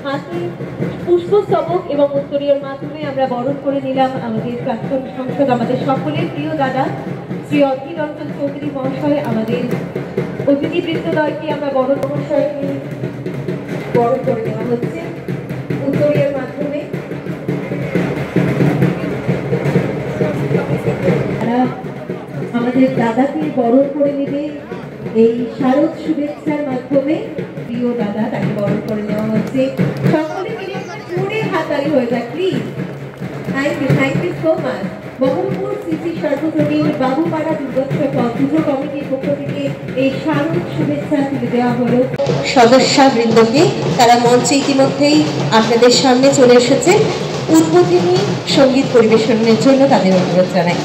হাতে পুষ্পস্তবক এবং উত্তরীয়র মাধ্যমে আমরা বরণ করে নিলাম আমাদের প্রাক্তন সংসদ, আমাদের সকলের প্রিয় দাদা শ্রী অধীর রঞ্জন চৌধুরী মহাশয়। আমাদের অতিথিবৃন্দদ্বয়কে আমরা বরণ মহাশয়কে বরণ করে নেওয়া হচ্ছে উত্তরীয়র মাধ্যমে। আমাদের দাদাকে বরণ করে নেবে এই শারদ শুভেচ্ছার মাধ্যমে। প্রিয় দাদা, তাকে বরণ করে নেওয়া হচ্ছে। সকলে মিলে জোরে হাততালি হয়ে যায় please. Thank you so much. Baharampur Sri সর্বজনীন বাবুপাড়া দুর্গোৎসব পুজো কমিটির পক্ষ থেকে এই শারদ শুভেচ্ছা তুলে দেওয়া হলো সদস্যবৃন্দকে। তারা মঞ্চে ইতিমধ্যেই আপনাদের সামনে চলে এসেছে। উদ্বোধনী সঙ্গীত পরিবেশনের জন্য তাদের অনুরোধ জানাই।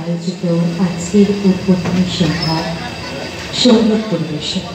আয়োজিত আজকের উদ্বোধনী সন্ধ্যা সঙ্গীত পরিবেশন।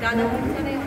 দাদা